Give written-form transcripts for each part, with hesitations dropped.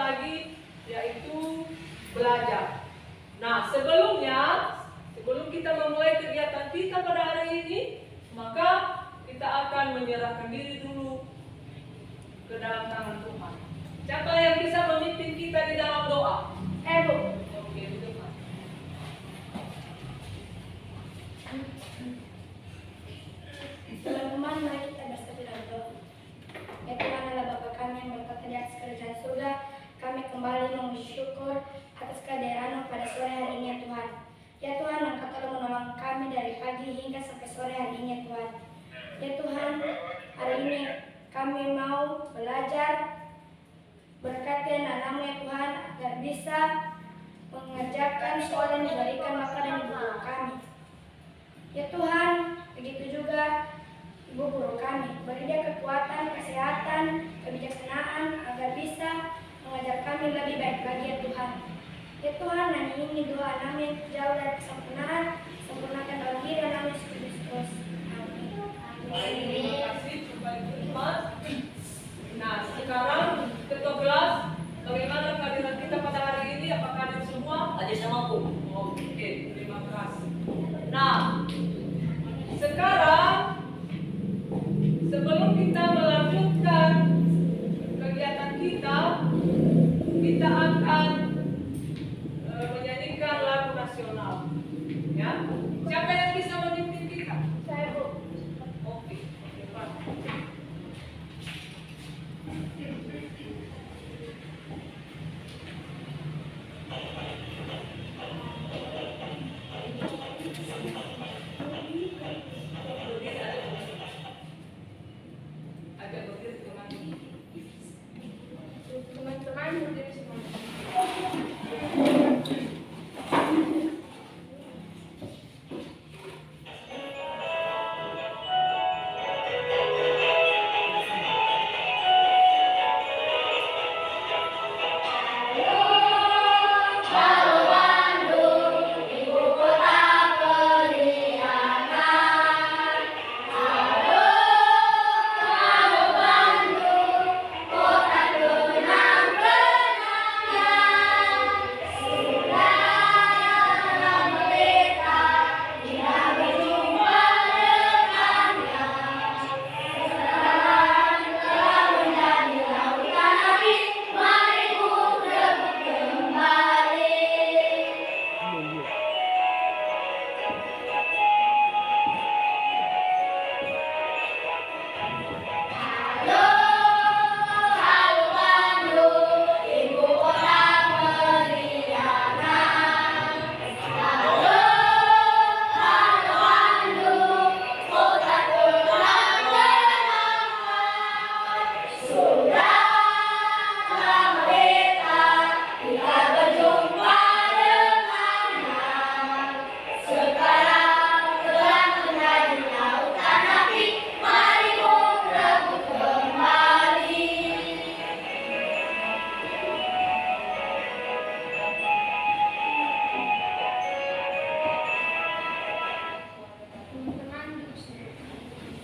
lagi, yaitu belajar. Nah, sebelum kita memulai kegiatan kita pada hari ini, maka kita akan menyerahkan diri dulu ke dalam tangan Tuhan. Siapa yang bisa memimpin kita di dalam doa? Bu. Oke, di depan. Teman-teman, mari kita bersatu dalam doa. Ya Tuhan Allah Bapa kami yang berkata di atas kerajaan surga, kami kembali memuji syukur atas kehadiran pada sore hari ini ya Tuhan. Ya Tuhan, Engkau telah menolong kami dari pagi hingga sampai sore hari ini ya Tuhan. Ya Tuhan, hari ini kami mau belajar, berkati anak-Mu ya Tuhan, agar bisa mengerjakan soal yang diberikan makanan ibu guru kami. Ya Tuhan, begitu juga ibu guru kami, beri dia kekuatan, kesehatan, kebijaksanaan agar bisa mengajar kami lebih baik lagi ya Tuhan. Ya Tuhan, hanya ini doa kami jauh dari kesempurnaan, sempurnakan dalam diri dan Yesus Kristus. Amin. Terima kasih, coba diterima. Nah, sekarang ketua kelas, bagaimana kehadiran kita pada hari ini? Apakah ada semua? Ada sama Bu. Oke, terima kasih. Nah, sekarang sebelum kita melanjutkan kegiatan kita akan menyanyikan lagu nasional. Ya, siapa yang bisa memimpin kita? Saya Bu. Oke, Pak. Agak berdiri teman-teman. Teman-teman, berdiri semua.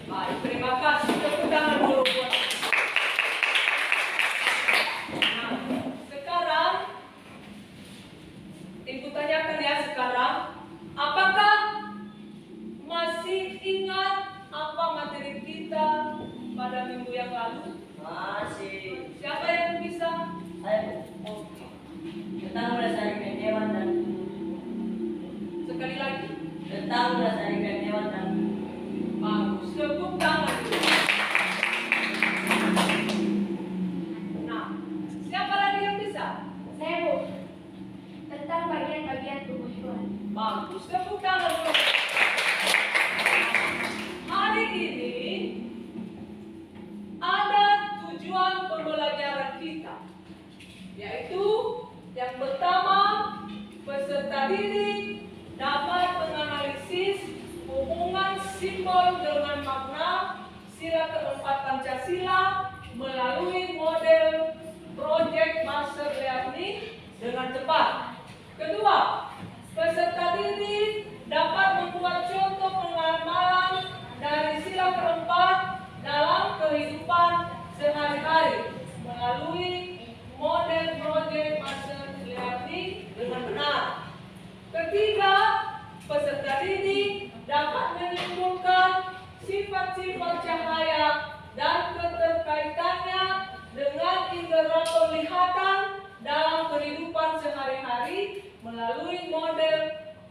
Baik, terima kasih. Tepuk tangan dulu buat. Nah, sekarang Ibu tanyakan ya sekarang, apakah masih ingat apa materi kita pada minggu yang lalu? Masih. Siapa yang bisa? Saya Oke. tentang melestarikan hewan dan Sekali lagi. tentang melestarikan hewan dan Bagus, tepuk tangan dulu. Nah, siapa lagi yang bisa? Saya Bu. Tentang bagian-bagian tubuh hewan. Bagus, tepuk tangan dulu. Hari ini ada tujuan pembelajaran kita, yaitu yang pertama, peserta didik dapat menganalisis hubungan simbol dengan makna sila keempat Pancasila melalui model Project Master Learning dengan cepat. Kedua, peserta didik dapat membuat contoh pengamalan dari sila keempat dalam kehidupan sehari-hari melalui model proyek master learning dengan benar. Ketiga, peserta didik dapat menyimpulkan sifat-sifat cahaya dan keterkaitannya dengan indera penglihatan dalam kehidupan sehari-hari melalui model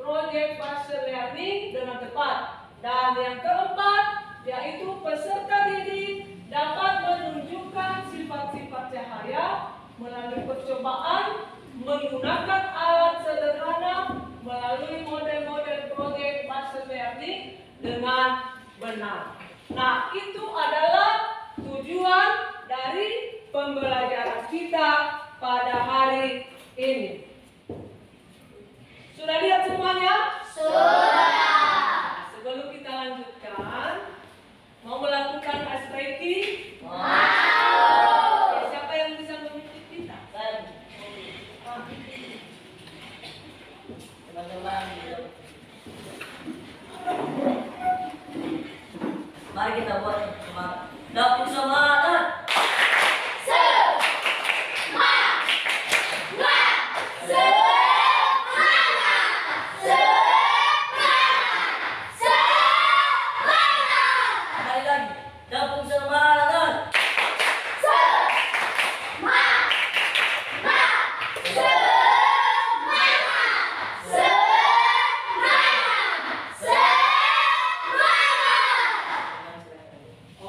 proyek master learning dengan tepat. Dan yang keempat, yaitu peserta didik dapat menunjukkan sifat-sifat cahaya melalui percobaan menggunakan alat sederhana melalui model-model proyek master learning dengan benar. Nah, itu adalah tujuan dari pembelajaran kita pada hari ini. Sudah lihat semuanya? Sudah. Sebelum kita lanjutkan, mau melakukan ice breaking? Oke, siapa yang bisa memimpin kita? Teman-teman, mari kita buat semangat. Dapur semangat. Sekali lagi, dapur semangat.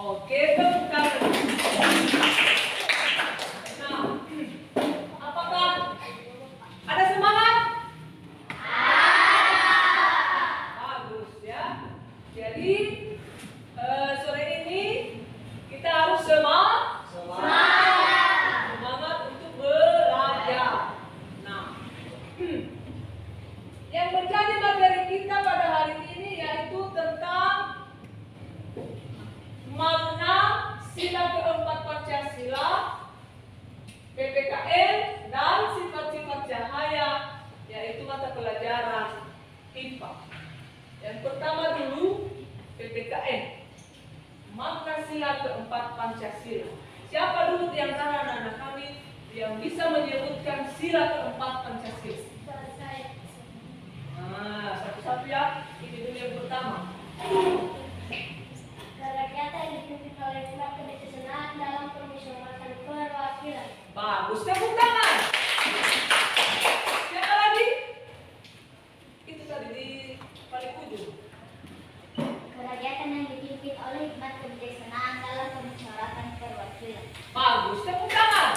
Oke, tepuk tangan. Nah, apakah ada semangat? Bagus ya. Jadi sore ini kita harus semangat untuk belajar. Nah, yang menjadi materi kita pada hari ini yaitu tentang makna sila keempat Pancasila, PPKN, dan sifat-sifat cahaya, yaitu mata pelajaran IPA. Yang pertama dulu, PPKN, makna sila keempat Pancasila. Siapa dulu di antara anak-anak kami yang bisa menyebutkan sila keempat Pancasila? Nah, satu-satu ya. Ini dulu yang pertama. Kerakyatan dipimpin oleh umat kebijaksanaan dalam permusyawaratan perwakilan. Bagus, tepuk tangan. Siapa lagi? Itu tadi di paling ujung. Kerakyatan yang dipimpin oleh umat kebijaksanaan dalam permusyawaratan perwakilan. Bagus, tepuk tangan.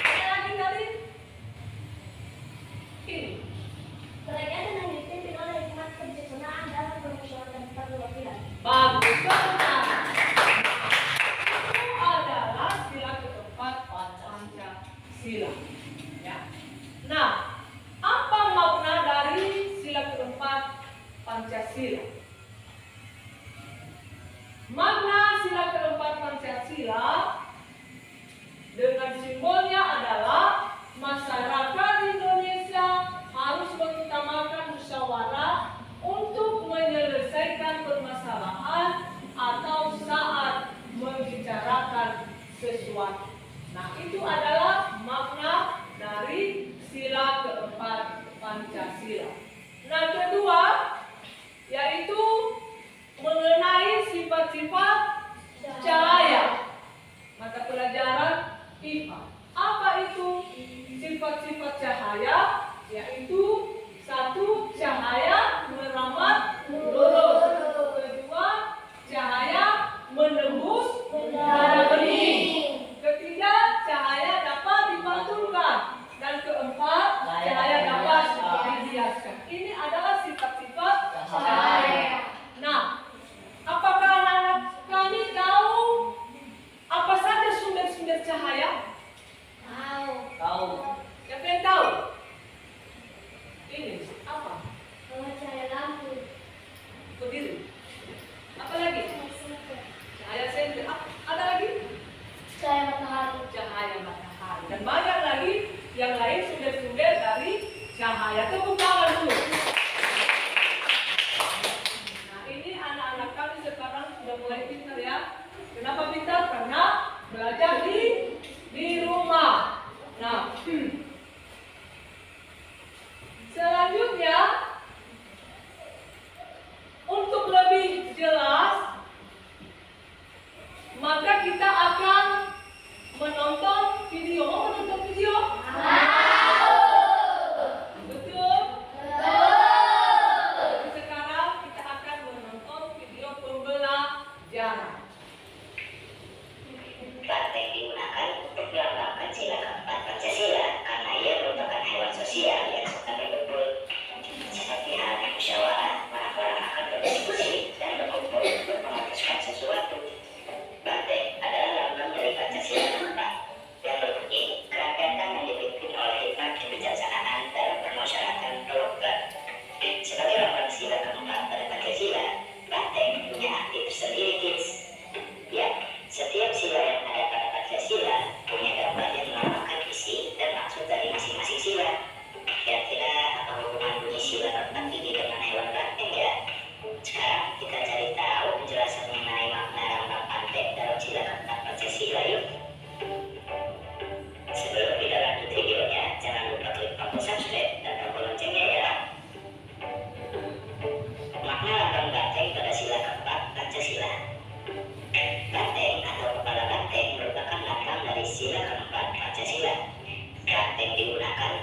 Ada lagi tadi? Ini. Kerakyatan yang dipimpin oleh umat kebijaksanaan dalam permusyawaratan perwakilan. Bagus, tepuk tangan. Itu adalah sila keempat Pancasila. Ya. Nah, apa makna dari sila keempat Pancasila? Makna sila keempat Pancasila dengan simbolnya adalah masyarakat Indonesia harus mengutamakan musyawarah untuk menyelesaikan permasalahan atau saat membicarakan sesuatu. Nah, itu adalah makna dari sila keempat Pancasila. Nah, kedua yaitu mengenai sifat-sifat cahaya. Mata pelajaran IPA. Apa itu sifat-sifat cahaya? Yaitu satu, cahaya merambat lurus. Kedua, cahaya menembus pada bening. Ketiga, cahaya dapat dipantulkan. Dan keempat, cahaya dapat dibiaskan. Ini adalah sifat-sifat cahaya. Nah, apakah anak-anak kami tahu apa saja sumber-sumber cahaya? Tahu. Siapa yang tahu? Ini apa? Cahaya lampu. Berdiri. Apa lagi? Cahaya senter. Ada lagi? Cahaya matahari. Cahaya matahari. Dan banyak lagi yang lain sumber-sumber dari cahaya. Tepuk tangan dulu. Nah, ini anak-anak kami sekarang sudah mulai pintar ya. Kenapa pintar? Karena belajar di rumah.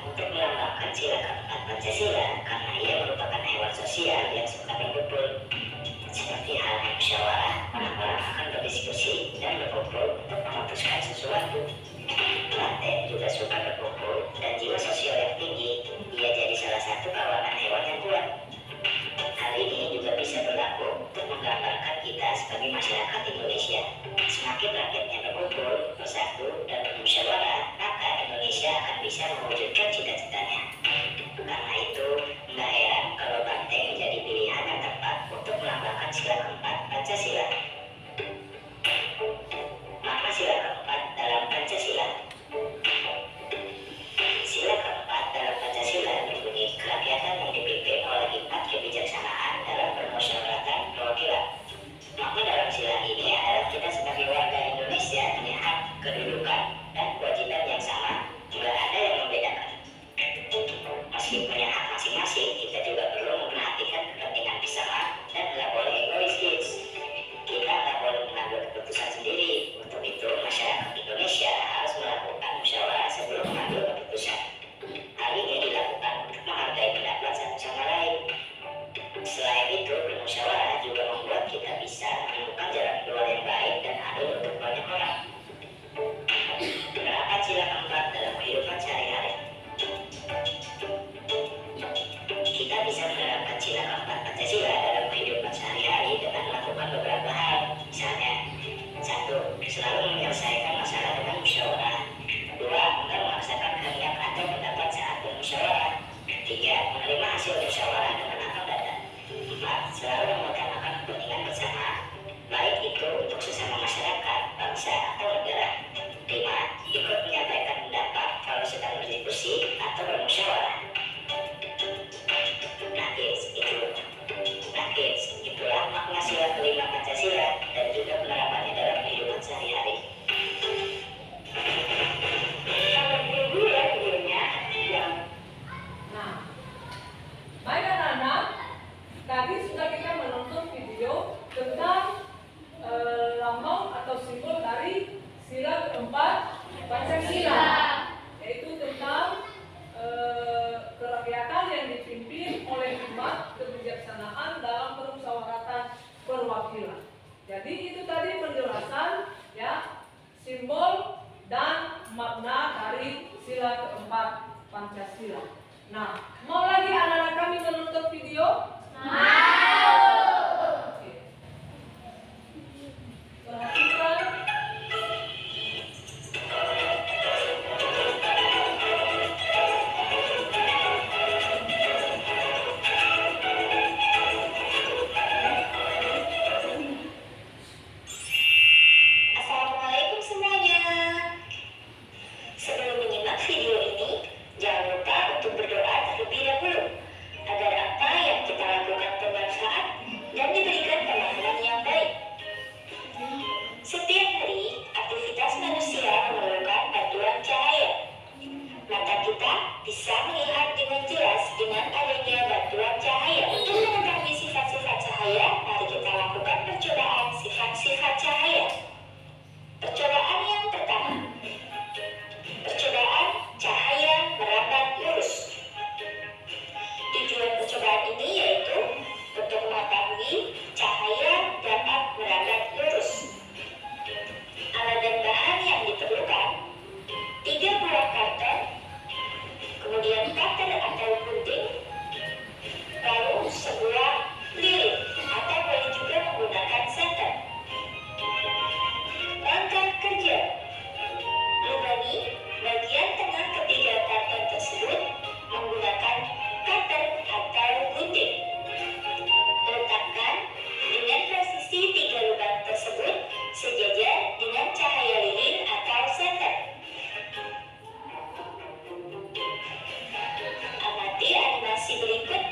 untuk melambangkan sila keempat Pancasila karena ia merupakan hewan sosial yang suka berkumpul. Seperti halnya musyawarah, orang-orang akan berdiskusi dan berkumpul untuk memutuskan sesuatu. Klaten juga suka berkumpul dan jiwa sosial yang tinggi. Ia jadi salah satu kawanan hewan yang kuat. Hal ini juga bisa berlaku untuk menggambarkan kita sebagai masyarakat Indonesia. Semakin rakyatnya berkumpul, bersatu, dan bermusyawarah, maka Indonesia akan bisa mewujudkan cita-citanya. Karena itu, nggak heran kalau banteng menjadi pilihan yang tepat untuk melambangkan sila keempat Pancasila. Makna sila keempat dalam Pancasila. Sila keempat dalam Pancasila berbunyi kerakyatan yang dipimpin oleh hikmat kebijaksanaan dalam permusyawaratan perwakilan. Makna dalam sila ini adalah kita sebagai warga Indonesia punya hak, kedudukan, dan kewajiban yang sama, tidak ada yang membedakan. Meski punya hak masing-masing, kita juga perlu memperhatikan kepentingan bersama dan nggak boleh egois. Kita nggak boleh mengambil keputusan sendiri. Untuk itu, masyarakat Indonesia harus melakukan musyawarah sebelum mengambil keputusan. Hal ini dilakukan untuk menghargai pendapat satu sama lain. Selain itu, bermusyawarah juga membuat kita bisa menemukan jalan keluar yang baik dan adil untuk banyak orang. Menerapkan sila keempat dalam kehidupan sehari-hari. Kita bisa menerapkan sila keempat Pancasila dalam kehidupan sehari-hari dengan melakukan beberapa hal. Misalnya, 1. Selalu menyelesaikan masalah dengan musyawarah. 2. Enggak memaksakan kehendak atau pendapat saat bermusyawarah. 3. Menerima hasil musyawarah dengan lapang dada. 4. Selalu mengutamakan kepentingan bersama, baik itu untuk sesama masyarakat, bangsa, atau negara. 5. Ikut menyampaikan pendapat kalau sedang berdiskusi atau bermusyawarah. Itulah makna sila kelima Pancasila dan juga penerapannya dalam kehidupan sehari-hari. Nah, baik anak-anak, tadi sudah kita menonton video tentang lambang atau simbol dari sila keempat Pancasila, yaitu tentang kerakyatan yang dipimpin oleh hikmat kebijaksanaan dalam permusyawaratan perwakilan. Jadi itu tadi penjelasan ya simbol dan makna dari sila keempat Pancasila. Nah, mau lagi anak-anak kami menonton video? Mau. Oke. Perhatikan. Assalamualaikum semuanya. Sebelum menyimak video ini, jangan lupa untuk berdoa terlebih dahulu agar apa yang kita lakukan bermanfaat dan diberikan pemahaman yang baik. Setiap hari, aktivitas manusia memerlukan bantuan cahaya. Mata kita bisa melihat dengan jelas dengan adanya bantuan cahaya. Untuk mengetahui sifat-sifat cahaya, mari kita lakukan percobaan sifat-sifat cahaya. Percobaan yang pertama, percobaan cahaya merambat lurus. Tujuan percobaan ini yaitu untuk mengetahui cahaya dapat merambat lurus. Alat dan bahan yang diperlukan: 3 buah karton, kemudian cutter atau gunting, lalu sebuah lilin atau boleh juga menggunakan senter. Langkah kerja: lubani bagian tengah ketiga karton tersebut menggunakan cutter atau gunting. Letakkan dengan posisi 3 lubang tersebut sejajar dengan cahaya lilin atau senter. Amati animasi berikut.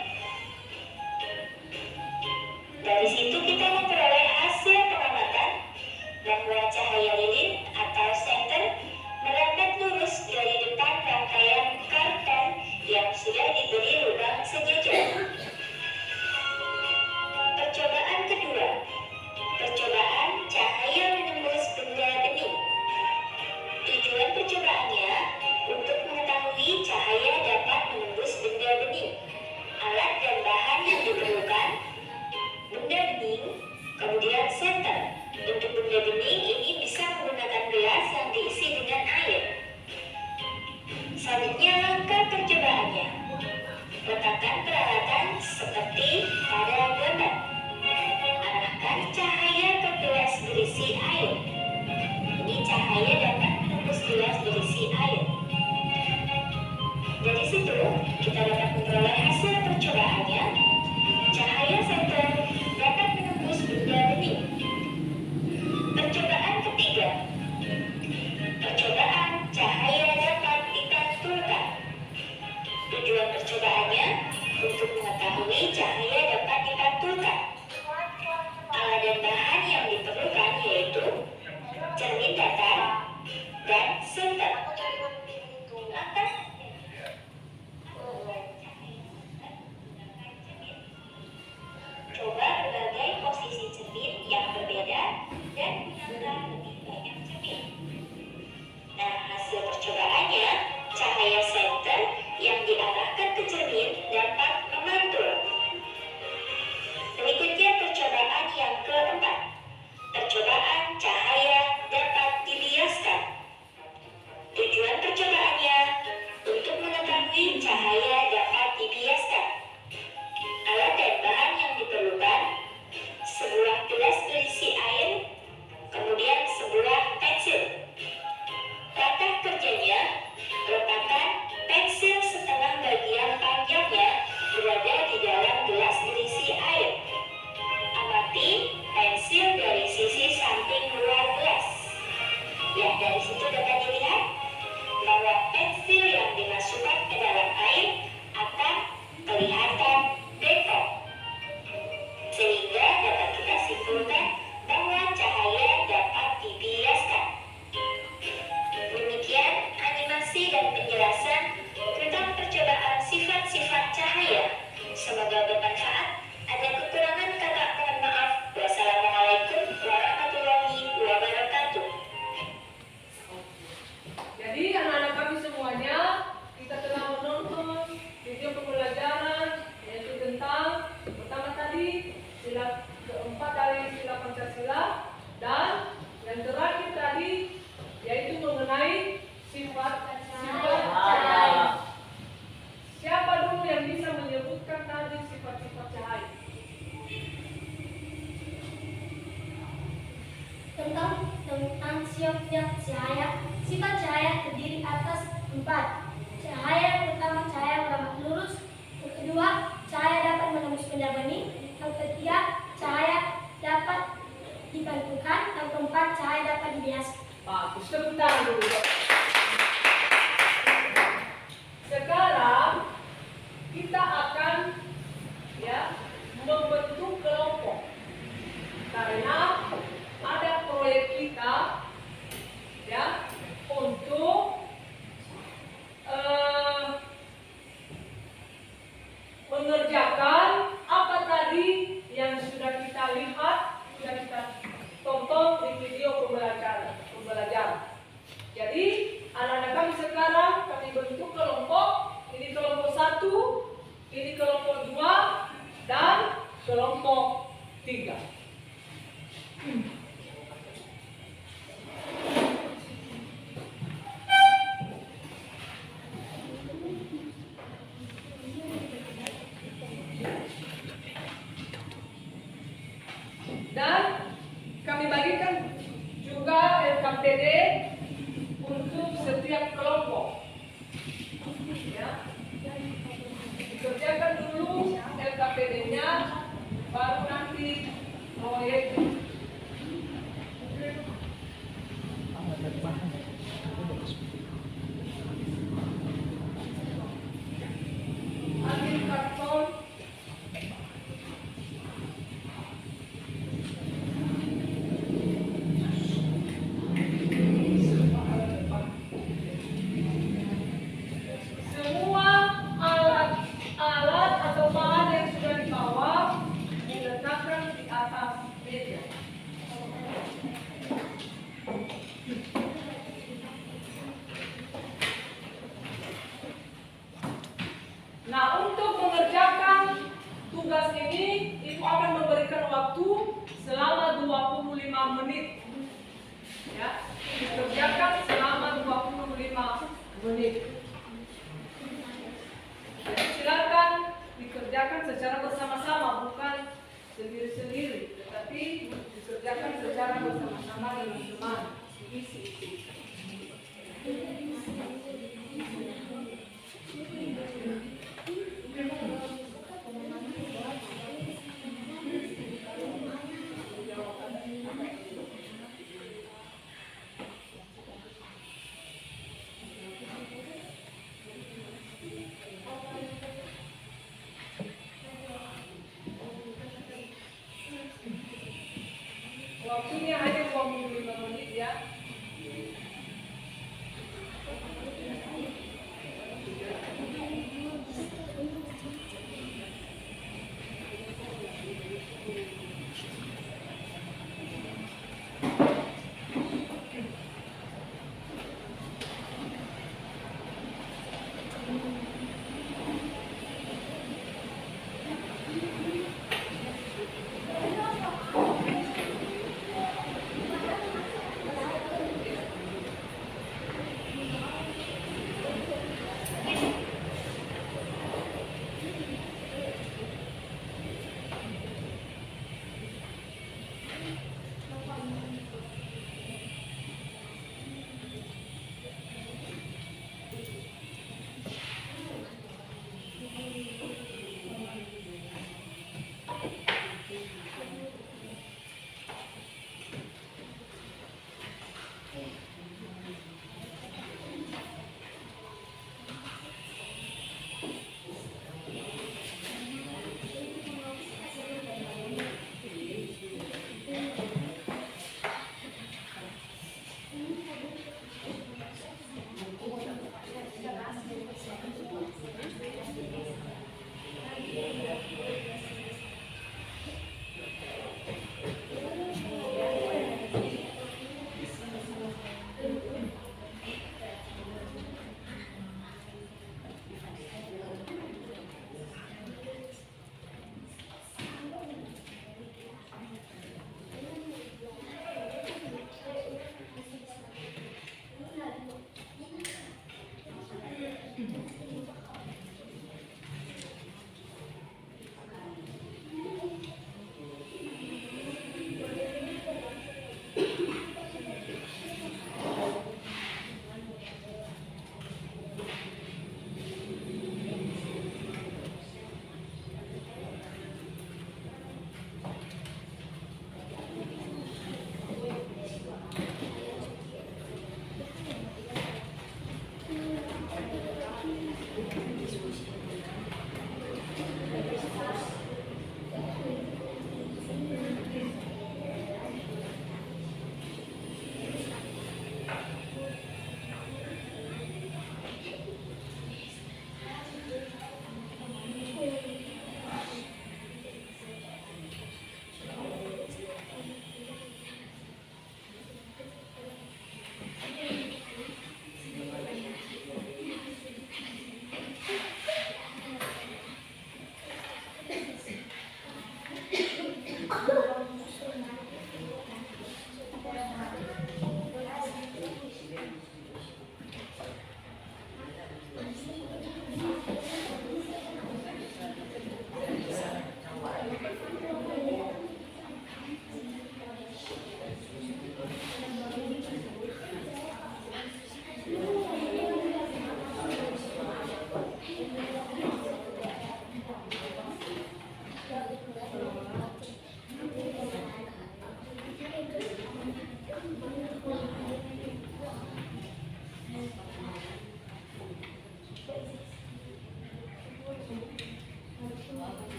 Dari situ, kita dapat memperoleh hasil percobaannya. Cahaya senter dapat menembus benda bening. Percobaan ketiga. Percobaan cahaya dapat dipantulkan. Tujuan percobaannya untuk mengetahui cahaya dapat dipantulkan. Alat dan bahan yang diperlukan yaitu cermin datar dan senter. Maka coba berbagai posisi cermin yang berbeda dan gunakan lebih banyak cermin. Nah, hasil percobaannya, cahaya senter yang diarahkan ke cermin dapat memantul. Berikutnya percobaan yang keempat. Percobaan cahaya dapat dibiaskan. Tujuan percobaannya untuk mengetahui cahaya dapat dibiaskan. Alat dan bahan yang diperlukan: sebuah gelas berisi air, kemudian sebuah pensil. Tata kerjanya, letakkan pensil setengah bagian panjangnya berada di dalam gelas berisi air. Amati pensil dari sisi samping luar gelas. Ya, dari situ dapat dilihat bahwa pensil yang dimasukkan ke dalam air akan kelihatan bengkok. Sehingga dapat kita simpulkan bahwa cahaya dapat dibiaskan. Demikian animasi dan penjelasan tentang percobaan sifat-sifat cahaya. Semoga bermanfaat. Ada kekurangan kata mohon maaf. Wassalamualaikum warahmatullahi wabarakatuh. Jadi anak-anak kami semuanya, kita telah menonton video pembelajaran yaitu tentang pertama tadi sila keempat dari sila Pancasila, dan yang terakhir tadi yaitu mengenai sifat cahaya. Siapa dulu yang bisa menyebutkan tadi sifat-sifat cahaya? Tentang sifat cahaya. Sifat cahaya terdiri atas 4. Cahaya yang pertama, cahaya beramat lurus. Yang kedua, cahaya dapat menembus benda bening. Yang ketiga, cahaya dapat dipantulkan. Yang keempat, cahaya dapat dibiaskan. Bagus, tepuk tangan dulu. Sekarang kita akan membentuk kelompok karena ada proyek kita untuk mengerjakan apa tadi yang sudah kita lihat, sudah kita tonton di video pembelajaran. Jadi anak-anak kami sekarang kami bentuk kelompok. Ini kelompok 1, ini kelompok 2, dan kelompok 3. Dan kami bagikan juga LKPD untuk setiap kelompok. Dikerjakan dulu LKPD-nya, baru nanti proyek. Ambil karton. Semua alat atau bahan yang sudah dibawa diletakkan di atas meja. Nah, untuk mengerjakan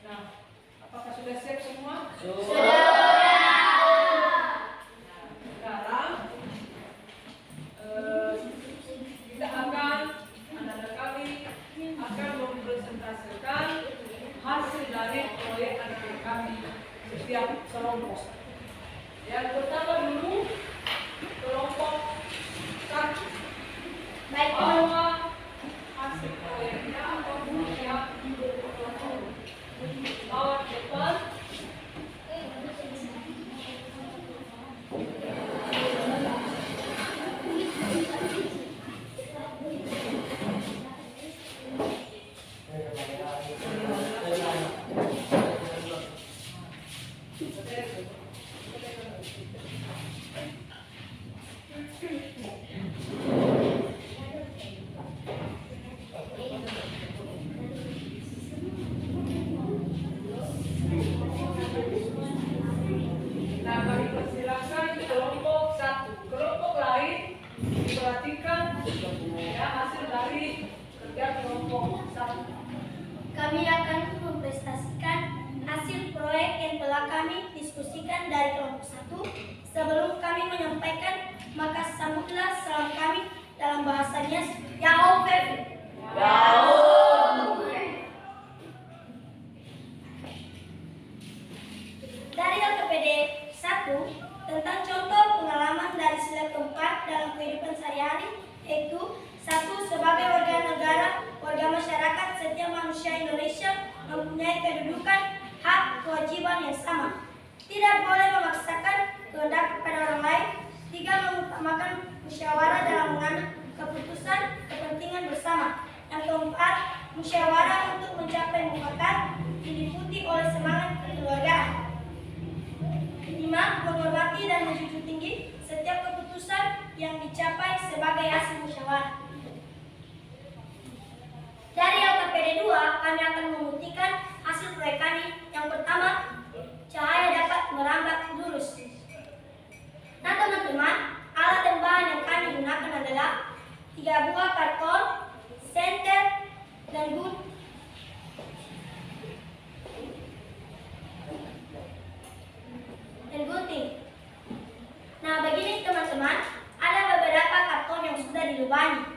Nah, apakah sudah siap semua? Sekarang kita akan anak-anak kami akan mempresentasikan hasil dari proyek anak-anak kami setiap kelompok. Yang pertama dulu kelompok 1. Baik, Bahwa hasil proyeknya apa yang bawa ke depan. Nah, kami persilakan kelompok 1. Kelompok lain diperhatikan ya hasil dari kerja kelompok 1. kami akan mempresentasikan hasil proyek yang telah kami diskusikan dari kelompok 1. Sebelum kami menyampaikan, maka sambutlah salam kami dalam bahasanya Yahweh. Dari LKPD 1 tentang contoh pengalaman dari sila keempat dalam kehidupan sehari-hari, yaitu 1. Sebagai warga negara, warga masyarakat, setiap manusia Indonesia mempunyai kedudukan, hak, kewajiban yang sama. Tidak boleh memaksakan kehendak kepada orang lain. 3. Mengutamakan musyawarah dalam mengambil keputusan kepentingan bersama. Yang keempat, musyawarah untuk mencapai mufakat diliputi oleh semangat kekeluargaan. 5. Menghormati dan menjunjung tinggi setiap keputusan yang dicapai sebagai hasil musyawarah. Dari LKPD 2, kami akan membuktikan hasil proyek kami. Yang pertama, cahaya dapat merambat lurus. Nah teman-teman, alat dan bahan yang kami gunakan adalah 3 buah karton, senter, dan gunting. Nah begini teman-teman, ada beberapa karton yang sudah dilubangi.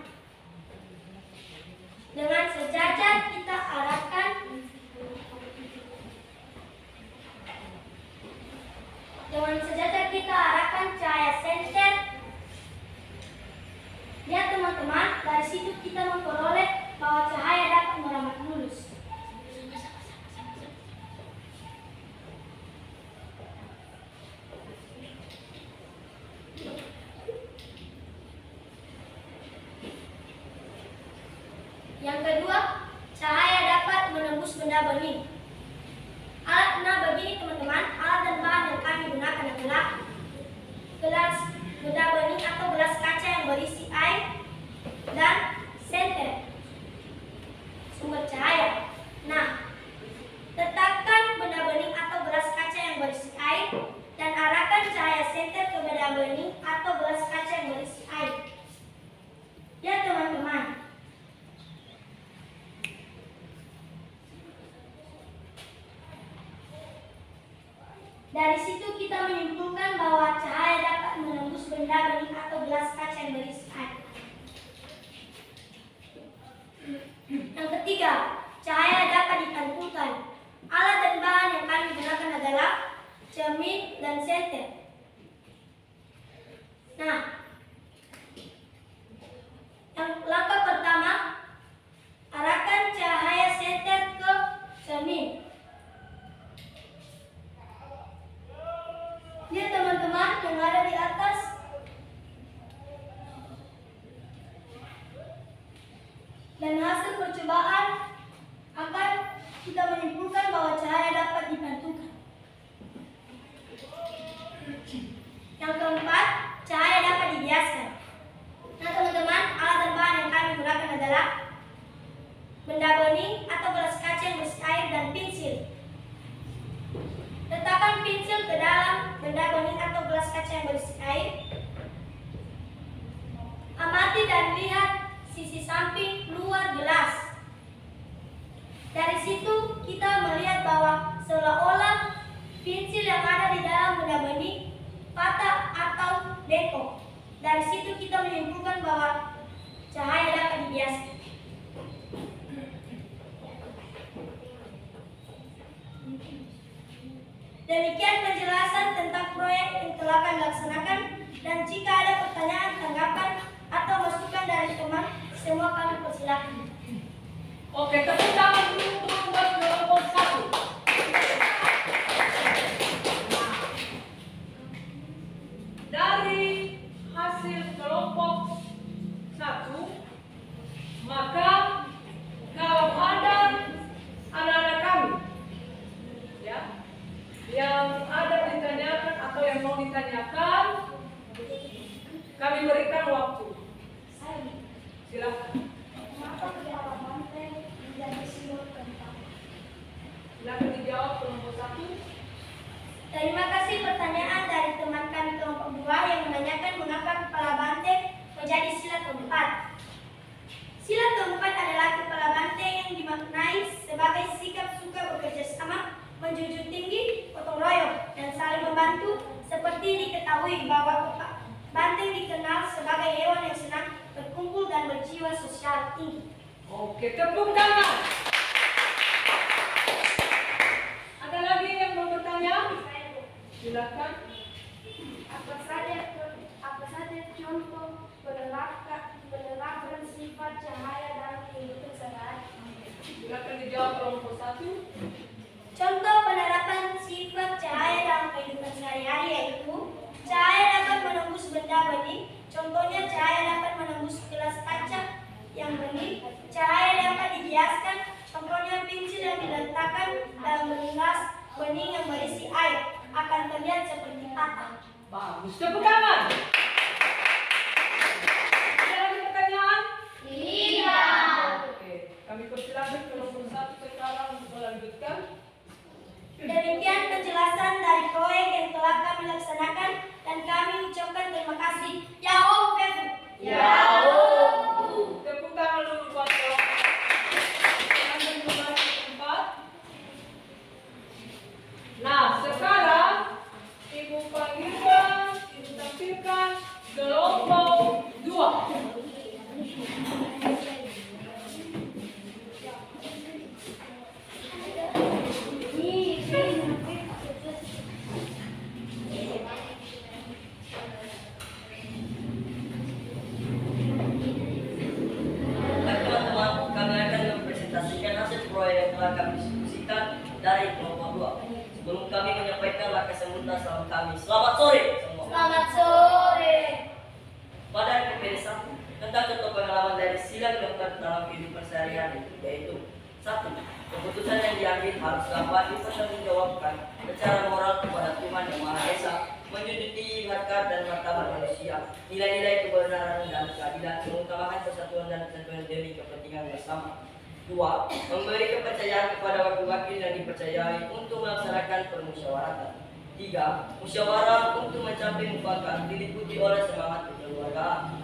Dengan sejajar kita arahkan cahaya senter. Lihat teman-teman, dari situ kita memperoleh bahwa cahaya dapat merambat lurus. Yang kedua, cahaya dapat menembus benda bening. Nah begini teman-teman, alat dan bahan yang kami gunakan adalah gelas benda bening atau gelas kaca yang berisi air dan senter sumber cahaya. Nah, letakkan benda bening atau gelas kaca yang berisi air dan arahkan cahaya senter ke benda bening atau gelas kaca yang berisi air. Ya teman-teman, dari situ kita menyimpulkan bahwa cahaya dapat menembus benda bening atau gelas kaca yang berisi air. Yang ketiga, cahaya Nah, yang langkah pertama, arahkan cahaya setet ke cermin. Lihat teman-teman yang ada di atas. Dan hasil percobaan akan kita menyimpulkan bahwa cahaya dapat dipantulkan. Yang keempat, cahaya dapat dibiaskan. Nah teman-teman, alat dan bahan yang kami gunakan adalah benda bening atau gelas kaca yang bersih air dan pensil. Letakkan pensil ke dalam benda bening atau gelas kaca yang bersih air. Amati dan lihat sisi samping luar gelas. Dari situ kita melihat bahwa seolah-olah pensil yang ada di dalam benda bening patah atau bengkok. Dari situ kita menyimpulkan bahwa cahaya dapat dibiaskan. Demikian penjelasan tentang proyek yang telah kami laksanakan, dan jika ada pertanyaan, tanggapan, atau masukan dari teman, semua kami persilakan. Oke, tepuk tangan dulu buat kelompok 1. Dari hasil kelompok 1, maka kalau ada anak-anak kami ya yang ada ditanyakan atau yang mau ditanyakan, kami berikan waktu. Silakan. Mengapa kepala banteng menjadi simbol keempat? Silakan dijawab kelompok 1. Terima kasih pertanyaan dari teman kami kelompok 2 yang menanyakan mengapa kepala banteng menjadi sila keempat. Sila keempat adalah kepala banteng yang dimaknai sebagai sikap suka bekerja sama, menjunjung tinggi, gotong royong, dan saling membantu. Seperti diketahui bahwa banteng dikenal sebagai hewan yang senang berkumpul dan berjiwa sosial tinggi. Oke, tepuk tangan. Ada lagi yang mau bertanya? Silakan. Apa saja contoh penerapan sifat cahaya dalam kehidupan sehari-hari? Silakan dijawab kelompok 1. Contoh penerapan sifat cahaya dalam kehidupan sehari-hari yaitu cahaya dapat menembus benda bening. Contohnya cahaya dapat menembus gelas kaca yang bening. Cahaya dapat dibiaskan. Contohnya pensil yang diletakkan dalam gelas bening yang berisi air akan terlihat seperti patah. Bagus, tepuk tangan. Ada lagi pertanyaan? Tidak. Oke, kami persilakan kelompok 1 sekarang untuk melanjutkan. Demikian penjelasan dari proyek yang telah kami laksanakan, dan kami ucapkan terima kasih. Yahoo, Befu. Yahoo. Tepuk tangan dulu buat kelompok. Lanjut kembali ke tempat. Nah, sekarang Ibu panggilkan, Ibu tampilkan kelompok 2. Teman-teman, kami akan mempresentasikan hasil proyek yang telah kami diskusikan dari kelompok 2. Sebelum kami menyampaikan langkah selanjutnya sama kami. Selamat sore semua. Selamat sore. Pada KPD 1 tentang contoh pengalaman dari sila keempat dalam kehidupan sehari-hari, yaitu 1. Keputusan yang diambil harus dapat dipertanggungjawabkan secara moral kepada Tuhan Yang Maha Esa, menjunjung tinggi harkat dan martabat manusia, nilai-nilai kebenaran dan keadilan, mengutamakan persatuan dan kesatuan demi kepentingan bersama. 2. Memberi kepercayaan kepada wakil-wakil yang dipercayai untuk melaksanakan permusyawaratan. 3. Musyawarah untuk mencapai mufakat diliputi oleh semangat kekeluargaan.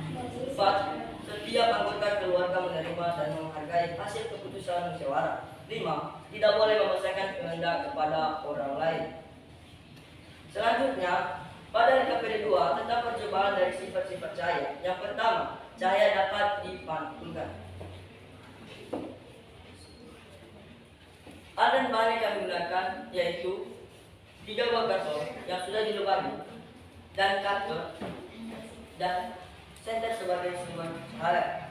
4. Setiap anggota keluarga menerima dan menghargai hasil keputusan musyawarah. 5. Tidak boleh memaksakan kehendak kepada orang lain. Selanjutnya, pada KPD 2 tentang percobaan dari sifat-sifat cahaya. Yang pertama, cahaya dapat dipantulkan. Alat bahan yang kami gunakan yaitu 3 buah karton yang sudah dilubangi dan karton dan center sebagai sumber cahaya.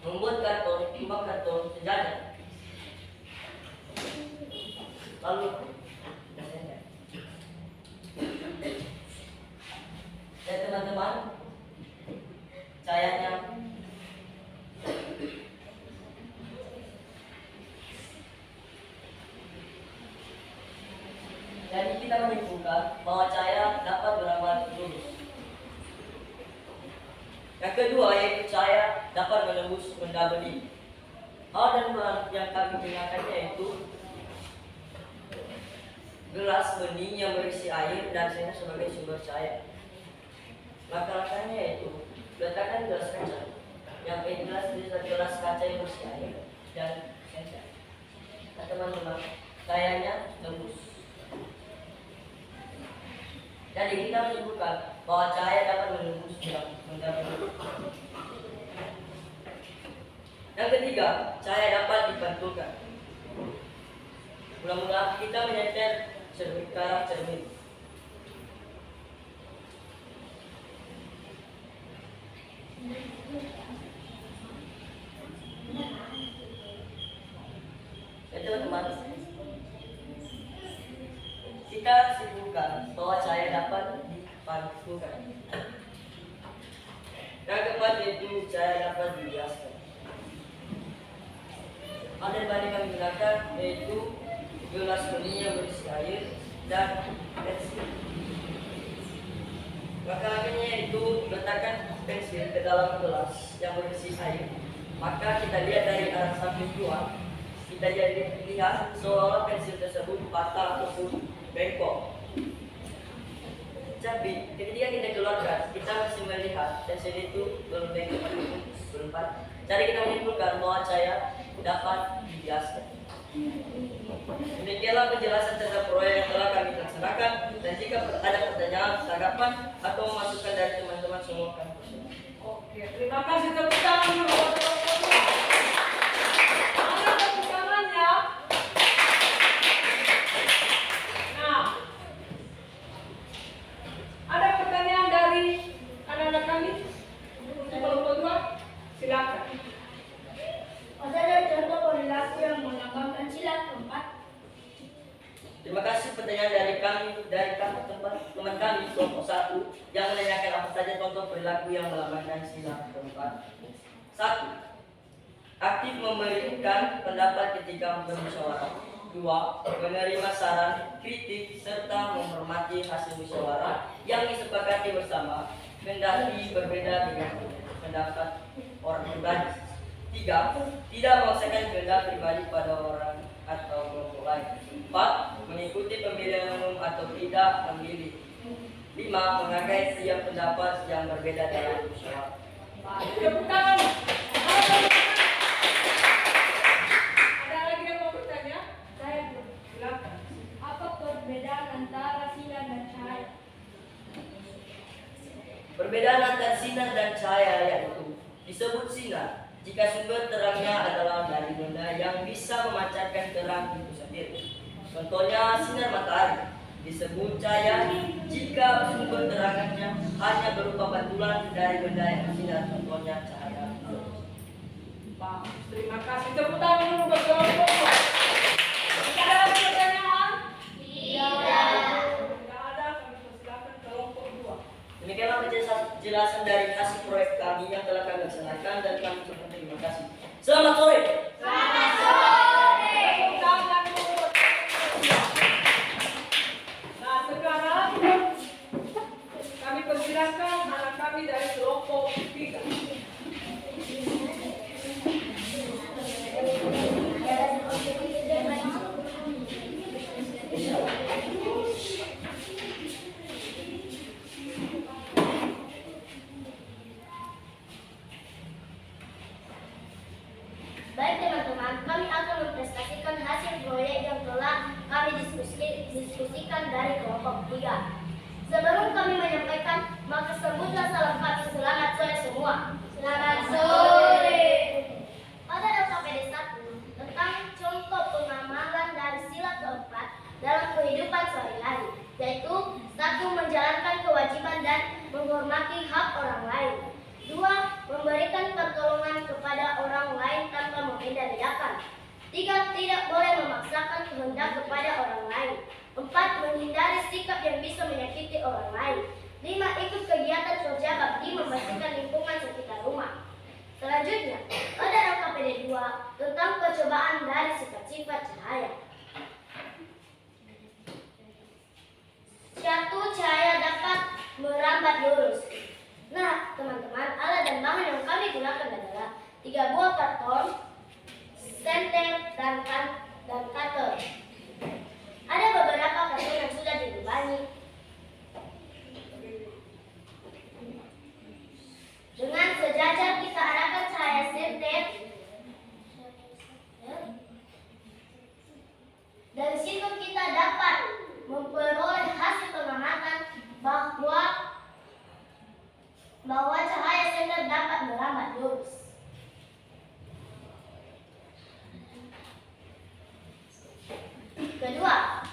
Membuat karton, timbang karton sejajar. Lalu ya teman-teman, cahayanya jadi kita menyimpulkan bahwa cahaya dapat berambat lurus. Yang kedua yaitu cahaya dapat menembus benda bening. Hal dan bahan yang kami gunakannya yaitu gelas bening yang berisi air dan senter sebagai sumber cahaya. Langkah-langkahnya yaitu letakkan gelas kaca. Yang gelas kaca yang berisi air dan senter. Nah, teman-teman, cahayanya tembus. Jadi kita menyimpulkan bahwa cahaya dapat menembus benda bening. Yang ketiga, cahaya dapat dipantulkan. Mula-mula kita menyetel cermin ke arah cermin. Ya teman-teman, kita simpulkan bahwa cahaya dapat dipantulkan. Yang keempat yaitu cahaya dapat dibiaskan. Ada yang kami gunakan yaitu gelas bening yang berisi air dan pensil. Langkah-langkahnya yaitu letakkan pensil ke dalam gelas yang berisi air. Maka kita lihat dari arah samping luar, kita jadi lihat seolah pensil tersebut patah ataupun bengkok. Tapi ketika kita keluarkan, kita masih melihat pensil itu belum bengkok ataupun belum patah. Jadi kita menyimpulkan bahwa cahaya dapat dibiaskan. Demikianlah penjelasan tentang proyek yang telah kami laksanakan, dan jika ada pertanyaan, tanggapan, atau masukan dari teman-teman semua kami persilakan. Oke, terima kasih tepuk tangan dulu buat teman-teman. Ada tepuk tangannya. Nah, ada pertanyaan dari anak-anak kami? Kelompok 2, silakan. Ada contoh perilaku yang melambangkan sila keempat. Terima kasih pertanyaan dari kami, dari teman kami kelompok 1 yang menanyakan apa saja contoh perilaku yang melambangkan sila keempat. 1. Aktif memberikan pendapat ketika bermusyawarah. 2. Menerima saran, kritik, serta menghormati hasil musyawarah yang disepakati bersama, kendati berbeda dengan pendapat orang pribadi. 3. Tidak memaksakan kehendak pribadi pada orang atau kelompok lain. 4. Mengikuti pemilihan umum atau tidak memilih. 5. Menghargai setiap pendapat yang berbeda dalam musyawarah. Tepuk tangan. Ada lagi yang mau bertanya? Saya Silakan. apa perbedaan antara sinar dan cahaya? Perbedaan antara sinar dan cahaya yaitu disebut sinar jika sumber terangnya adalah dari benda yang bisa memancarkan terang itu sendiri. Contohnya sinar matahari. Disebut cahaya jika sumber terangannya hanya berupa pantulan dari benda yang bersinar. Contohnya cahaya. Pak, terima kasih. Tepuk tangan dulu buat kelompok 2. Ada lagi pertanyaan? Tidak ada, kami persilakan kelompok 2. Demikianlah penjelasan dari hasil proyek kami yang telah kami laksanakan dan kami ucapkan terima kasih. Selamat sore. Tepuk tangan dulu buat kelompok 2. Nah, sekarang kami persilakan anak kami dari kelompok 3. Baik teman-teman, kami akan mempresentasikan hasil proyek yang telah kami diskusikan dari kelompok 3. Sebelum kami menyampaikan, maka sebutlah salam kami selamat sore semua. menjalankan kewajiban dan menghormati hak orang lain. 2. Memberikan pertolongan kepada orang lain tanpa membeda-bedakan. 3. Tidak boleh memaksakan kehendak kepada orang lain. 4. Menghindari sikap yang bisa menyakiti orang lain. 5. Ikut kegiatan kerja bakti membersihkan lingkungan sekitar rumah. Selanjutnya, pada LKPD 2 tentang percobaan dari sifat-sifat cahaya. 1. Cahaya dapat merambat lurus. Nah, teman-teman, alat dan bahan yang kami gunakan adalah 3 buah karton, senter, dan cutter. Ada beberapa karton yang sudah dilubangi. Dengan sejajar kita arahkan cahaya senter. Dari situ kita dapat memperoleh hasil pengamatan bahwa cahaya senter dapat merambat lurus. Kedua,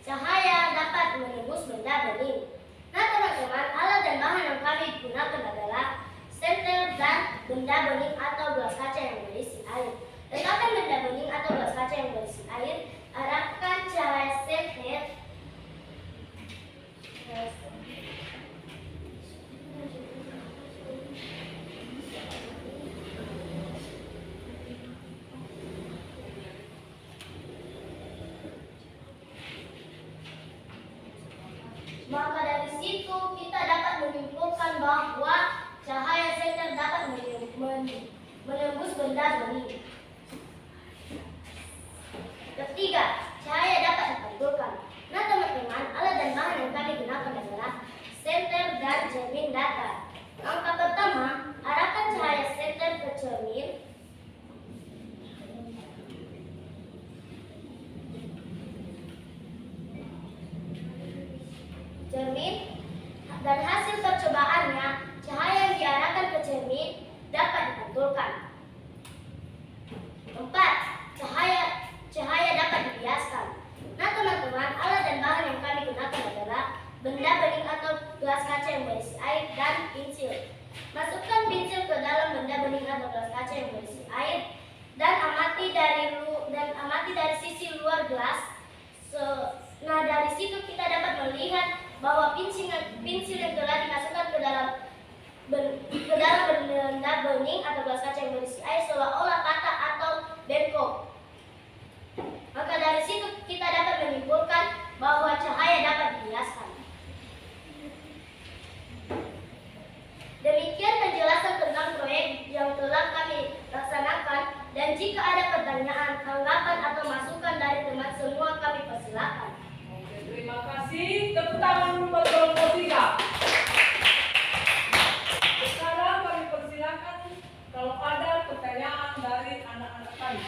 cahaya dapat menembus benda bening. Nah, teman-teman, alat dan bahan yang kami gunakan adalah senter dan benda bening atau gelas kaca yang berisi air. Letakkan benda bening atau gelas kaca yang berisi air, arahkan cahaya senter. Maka dari situ kita dapat menyimpulkan bahwa cahaya senter dapat menembus benda bening. Ketiga, cahaya dapat dipantulkan. Nah, teman-teman, alat dan bahan yang kami gunakan adalah senter dan cermin datar. Langkah pertama, arahkan cahaya senter ke cermin. Dan hasil percobaannya, cahaya yang diarahkan ke cermin dapat dipantulkan. 4. Cahaya dapat dibiaskan. Nah, teman-teman, alat dan bahan yang kami gunakan adalah benda bening atau gelas kaca yang berisi air dan pensil. Masukkan pensil ke dalam benda bening atau gelas kaca yang berisi air dan amati dari sisi luar gelas. Nah, dari situ kita dapat melihat bahwa pensil yang telah dimasukkan ke dalam benda bening atau gelas kaca yang berisi air seolah-olah patah atau bengkok. Maka dari situ kita dapat menyimpulkan bahwa cahaya dapat dibiaskan. Demikian penjelasan tentang proyek yang telah kami laksanakan, dan jika ada pertanyaan, tanggapan atau masukan dari teman semua kami persilakan. Terima kasih. Tepuk tangan buat kelompok 3. Sekarang kami persilakan kalau ada pertanyaan dari anak-anak kami.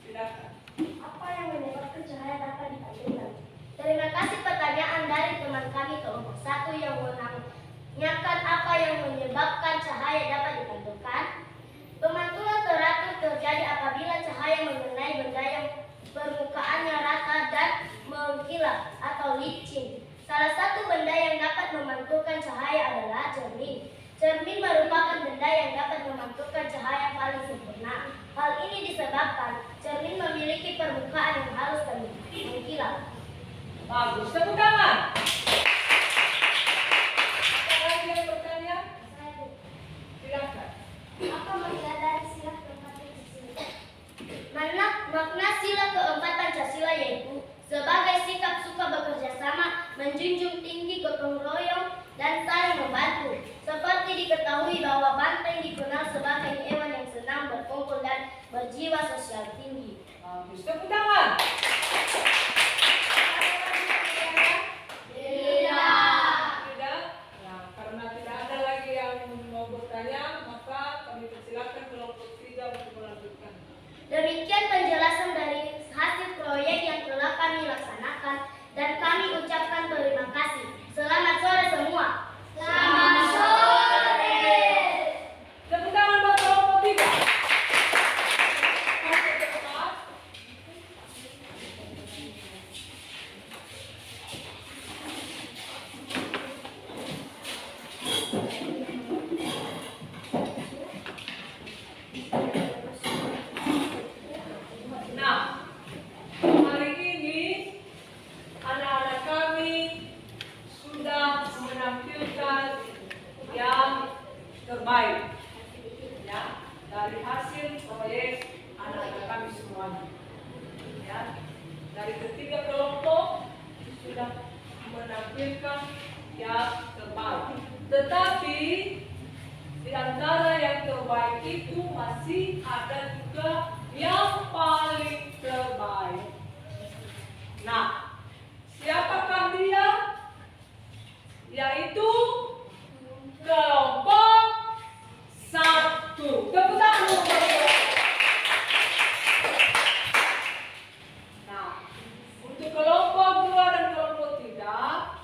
Silakan. Apa yang menyebabkan cahaya dapat dipantulkan? Terima kasih pertanyaan dari teman kami kelompok 1 yang menanyakan apa yang menyebabkan cahaya dapat dipantulkan. Pemantulan teratur terjadi apabila cahaya mengenai benda yang permukaannya rata dan mengkilap atau licin. Salah satu benda yang dapat memantulkan cahaya adalah cermin. Cermin merupakan benda yang dapat memantulkan cahaya paling sempurna. Hal ini disebabkan cermin memiliki permukaan yang halus dan mengkilap. Bagus, tepuk tangan. Ada lagi yang bertanya? Silakan. Apa makna dari sila keempat Pancasila? Makna sila keempat Pancasila yaitu sebagai sikap suka bekerja sama, menjunjung tinggi gotong royong, dan saling membantu. Seperti diketahui bahwa banteng dikenal sebagai hewan yang senang berkumpul dan berjiwa sosial tinggi. Bagus, tepuk tangan. Tidak. Nah, karena tidak ada lagi yang mau bertanya, maka kami persilakan kelompok 3 untuk melanjutkan. Demikian penjelasan dari hasil proyek yang telah kami laksanakan, dan kami ucapkan terima kasih. Selamat sore semua. Selamat sore. Tepuk tangan buat kelompok 3. terbaik. Ya, dari hasil proyek anak-anak kami semuanya. Ya, dari ketiga kelompok sudah menampilkan yang terbaik. Tetapi di antara yang terbaik itu masih ada juga yang paling terbaik. Nah, siapakah dia? Yaitu kelompok 1. Tepuk tangan. Nah, untuk kelompok 2 dan kelompok 3,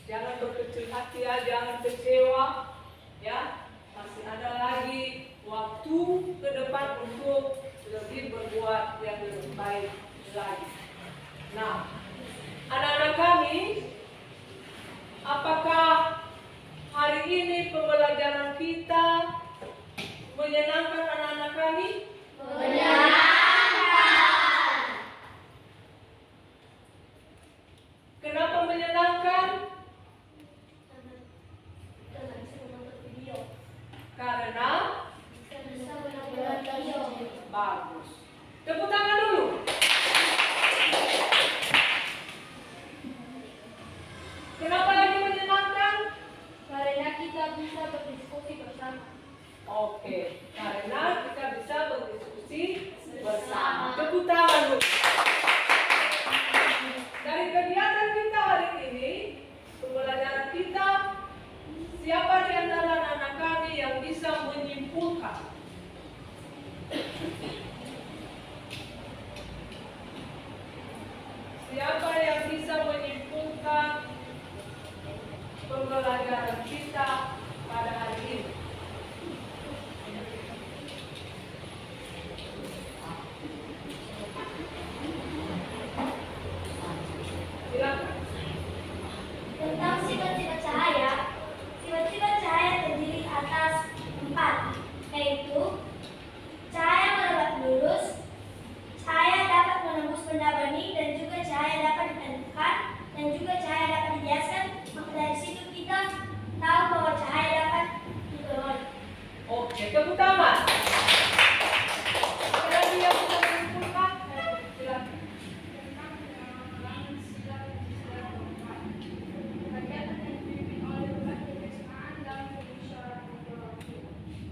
jangan berkecil hati ya, jangan kecewa ya. Masih ada lagi waktu ke depan untuk lebih berbuat yang lebih baik lagi. Nah, anak-anak kami, apakah hari ini pembelajaran kita menyenangkan anak-anak kami? Menyenangkan. Kenapa menyenangkan? Karena bagus. Tepuk tangan dulu. Kenapa lagi menyenangkan? Karena kita bisa berdiskusi bersama. Oke, karena kita bisa berdiskusi bersama. Tepuk tangan dulu. Dari kegiatan kita hari ini, pembelajaran kita, siapa di antara anak-anak kami yang bisa menyimpulkan? Siapa yang bisa menyimpulkan pembelajaran kita pada hari ini? Silakan. Tentang sifat-sifat cahaya, sifat-sifat cahaya terdiri atas 4, yaitu cahaya mendapat lurus, cahaya dapat menembus benda bening, dan juga cahaya dapat ditentukan, dan juga cahaya dapat dijelaskan. Maka dari situ kita tahu bahwa cahaya dapat diperoleh. Oke, tepuk tangan. Ada lagi yang bisa menyimpulkan? Silakan.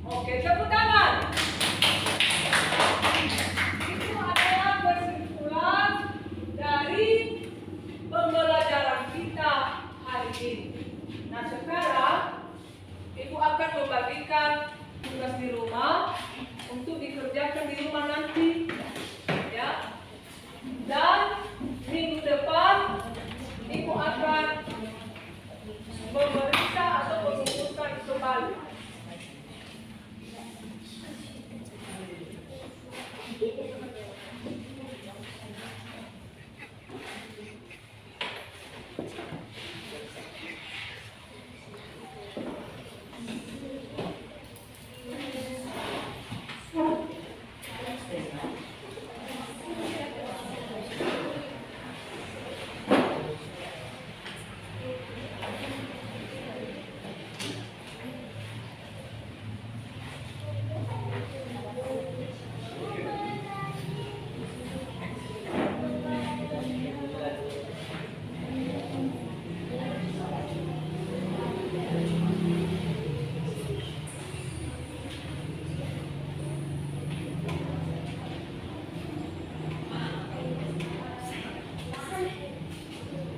Oke, tepuk tangan. Itu adalah kesimpulan dari pembelajaran kita hari ini. Nah, sekarang Ibu akan membagikan tugas di rumah untuk dikerjakan di rumah nanti. Ya. Dan minggu depan Ibu akan memeriksa atau mengumpulkan kembali.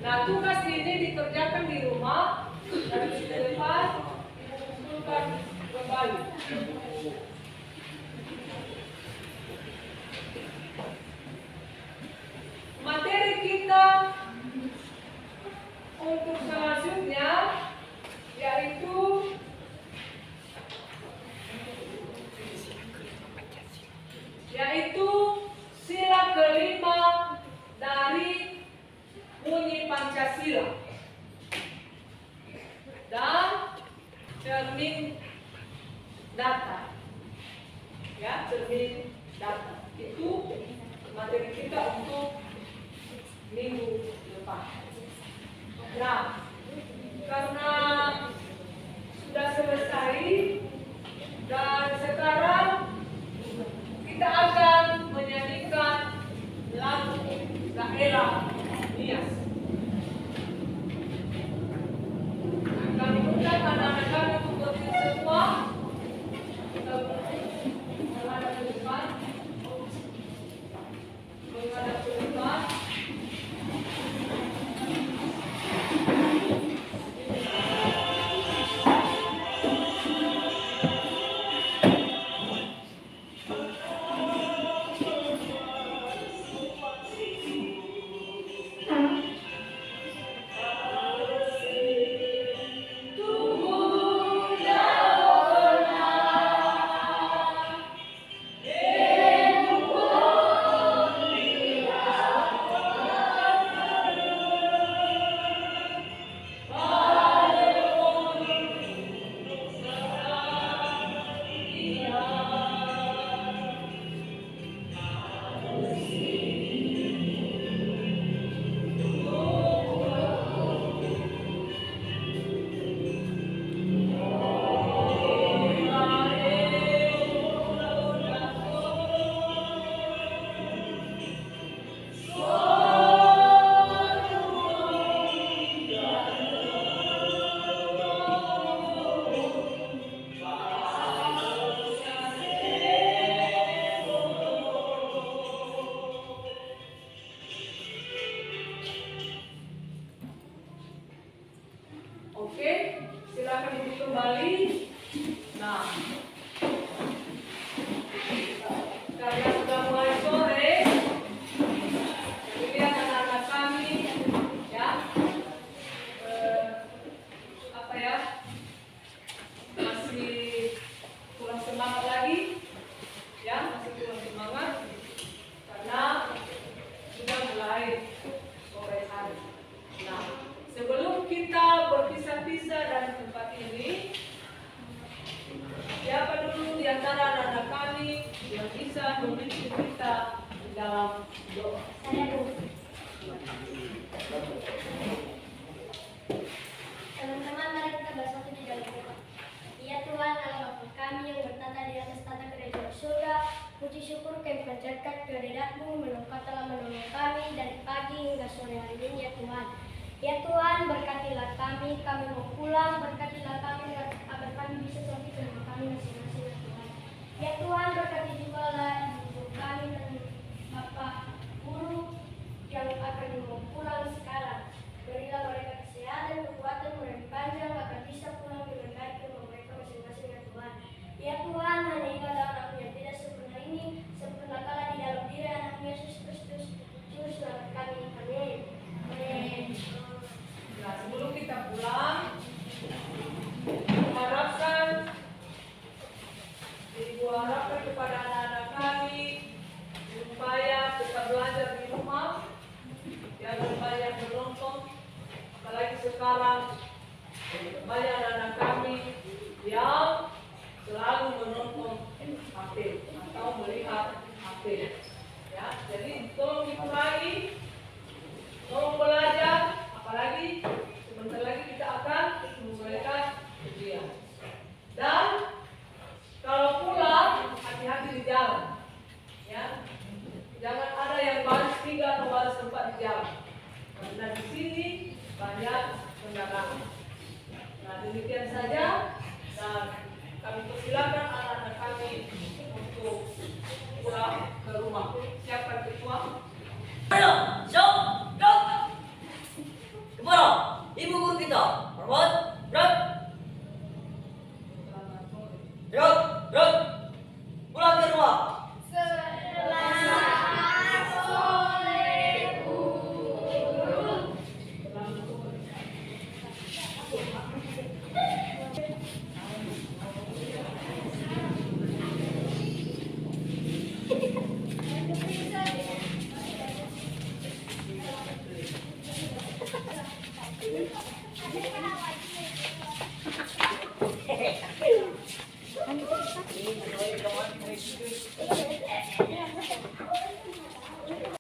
Nah, tugas ini dikerjakan di rumah dan minggu depan dikumpulkan kembali. Materi kita untuk selanjutnya yaitu sila kelima dari bunyi Pancasila dan cermin data. Ya, cermin data itu materi kita untuk minggu depan. Nah, karena sudah selesai Oke, silakan duduk kembali. Nah, karena sudah mulai sore, lihat anak-anak kami, ya, masih kurang semangat lagi, ya, masih kurang semangat, karena sudah mulai sore hari. Nah, sebelum kita berpisah-pisah dari tempat ini, siapa dulu di antara anak-anak kami yang bisa memimpin kita di dalam doa? Saya dulu. Teman-teman, mari kita bersatu di dalam doa. Ya Tuhan, Allah Bapa kami yang bertata di atas tata kerajaan surga, puji syukur kami panjatkan kehadirat-Mu yang Kau telah menolong kami dari pagi hingga sore hari ini, ya Tuhan. Ya Tuhan, berkatilah kami mau pulang, berkatilah kami agar kami bisa sampai ke rumah kami masing-masing, ya Tuhan. Ya Tuhan, berkati juga lah ibu kami dan Bapak guru yang akan mau pulang sekarang. Berilah mereka kesehatan, kekuatan, umur panjang agar bisa pulang dengan baik ke rumah mereka masing-masing, ya Tuhan. Ya Tuhan, hanya ibadah anakmu yang tidak sempurna ini, sempurnakanlah di dalam diri anakmu Yesus Kristus, Juru Selamat kami. Amin. Amin. Nah, sebelum kita pulang, Ibu harapkan kepada anak-anak kami supaya tetap belajar di rumah, jangan banyak menonton, apalagi sekarang banyak anak-anak kami yang selalu menonton HP atau melihat HP. Ya, jadi tolong dikurangi, tolong belajar. Apalagi sebentar lagi kita akan memulaikan ujian. Dan kalau pulang, hati-hati di jalan. Ya, jangan ada yang baris 3 atau baris 4 di jalan. Karena di sini banyak kendaraan. Nah, demikian saja. Dan kami persilakan anak-anak kami untuk pulang ke rumah. Siapa ketua? Ayo, siap, gerak. Kepada ibu guru kita, hormat, gerak. Gerak, gerak. Pulang ke rumah. Selamat sore, Bu Guru. Thank you.